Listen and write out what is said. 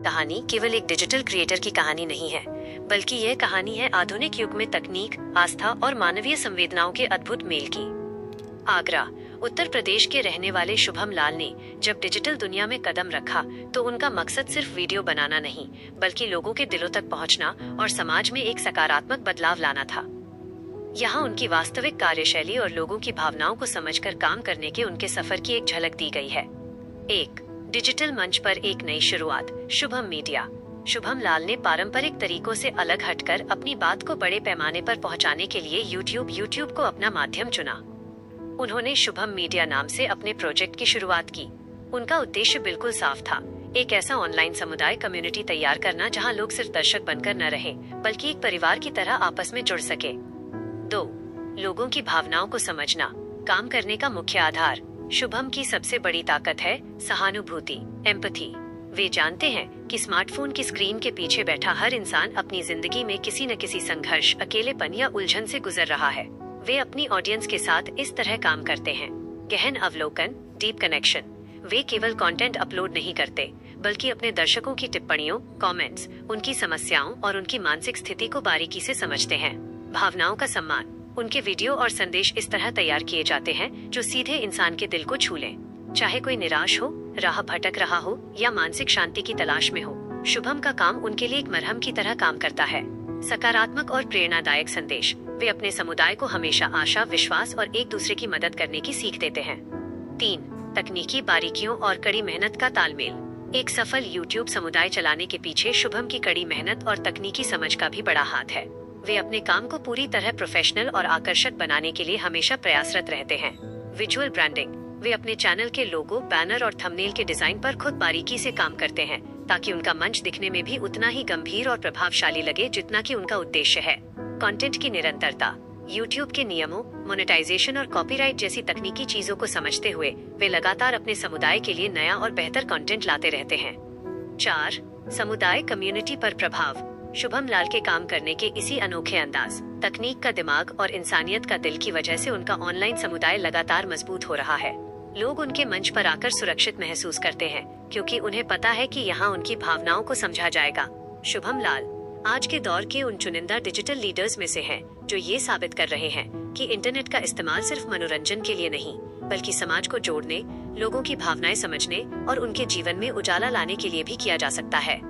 कहानी केवल एक डिजिटल क्रिएटर की कहानी नहीं है, बल्कि यह कहानी है आधुनिक युग में तकनीक, आस्था और मानवीय संवेदनाओं के अद्भुत मेल की। आगरा, उत्तर प्रदेश के रहने वाले शुभम लाल ने जब डिजिटल दुनिया में कदम रखा तो उनका मकसद सिर्फ वीडियो बनाना नहीं, बल्कि लोगों के दिलों तक पहुंचना और समाज में एक सकारात्मक बदलाव लाना था। यहाँ उनकी वास्तविक कार्यशैली और लोगों की भावनाओं को समझकर काम करने के उनके सफर की एक झलक दी गई है। एक डिजिटल मंच पर एक नई शुरुआत, शुभम मीडिया। शुभम लाल ने पारंपरिक तरीकों से अलग हटकर अपनी बात को बड़े पैमाने पर पहुंचाने के लिए यूट्यूब को अपना माध्यम चुना। उन्होंने शुभम मीडिया नाम से अपने प्रोजेक्ट की शुरुआत की। उनका उद्देश्य बिल्कुल साफ था, एक ऐसा ऑनलाइन समुदाय कम्युनिटी तैयार करना जहां लोग सिर्फ दर्शक बनकर न रहे, बल्कि एक परिवार की तरह आपस में जुड़ सके। 2. लोगों की भावनाओं को समझना, काम करने का मुख्य आधार। शुभम की सबसे बड़ी ताकत है सहानुभूति, एम्पैथी। वे जानते हैं कि स्मार्टफोन की स्क्रीन के पीछे बैठा हर इंसान अपनी जिंदगी में किसी न किसी संघर्ष, अकेलेपन या उलझन से गुजर रहा है। वे अपनी ऑडियंस के साथ इस तरह काम करते हैं। गहन अवलोकन, डीप कनेक्शन। वे केवल कंटेंट अपलोड नहीं करते, बल्कि अपने दर्शकों की टिप्पणियों, कमेंट्स, उनकी समस्याओं और उनकी मानसिक स्थिति को बारीकी से समझते हैं। भावनाओं का सम्मान। उनके वीडियो और संदेश इस तरह तैयार किए जाते हैं जो सीधे इंसान के दिल को छू लें। चाहे कोई निराश हो, राह भटक रहा हो या मानसिक शांति की तलाश में हो, शुभम का काम उनके लिए एक मरहम की तरह काम करता है। सकारात्मक और प्रेरणादायक संदेश। वे अपने समुदाय को हमेशा आशा, विश्वास और एक दूसरे की मदद करने की सीख देते हैं। 3. तकनीकी बारीकियों और कड़ी मेहनत का तालमेल। एक सफल यूट्यूब समुदाय चलाने के पीछे शुभम की कड़ी मेहनत और तकनीकी समझ का भी बड़ा हाथ है। वे अपने काम को पूरी तरह प्रोफेशनल और आकर्षक बनाने के लिए हमेशा प्रयासरत रहते हैं। Visual branding. वे अपने चैनल के लोगो, बैनर और थंबनेल के डिजाइन पर खुद बारीकी से काम करते हैं, ताकि उनका मंच दिखने में भी उतना ही गंभीर और प्रभावशाली लगे जितना कि उनका उद्देश्य है। कंटेंट की निरंतरता। यूट्यूब के नियमों, मोनेटाइजेशन और कॉपीराइट जैसी तकनीकी चीजों को समझते हुए वे लगातार अपने समुदाय के लिए नया और बेहतर कंटेंट लाते रहते हैं। 4. समुदाय, कम्युनिटी पर प्रभाव। शुभम लाल के काम करने के इसी अनोखे अंदाज, तकनीक का दिमाग और इंसानियत का दिल की वजह से उनका ऑनलाइन समुदाय लगातार मजबूत हो रहा है। लोग उनके मंच पर आकर सुरक्षित महसूस करते हैं, क्योंकि उन्हें पता है कि यहाँ उनकी भावनाओं को समझा जाएगा। शुभम लाल आज के दौर के उन चुनिंदा डिजिटल लीडर्स में से हैं, जो ये साबित कर रहे हैं कि इंटरनेट का इस्तेमाल सिर्फ मनोरंजन के लिए नहीं, बल्कि समाज को जोड़ने, लोगों की भावनाएं समझने और उनके जीवन में उजाला लाने के लिए भी किया जा सकता है।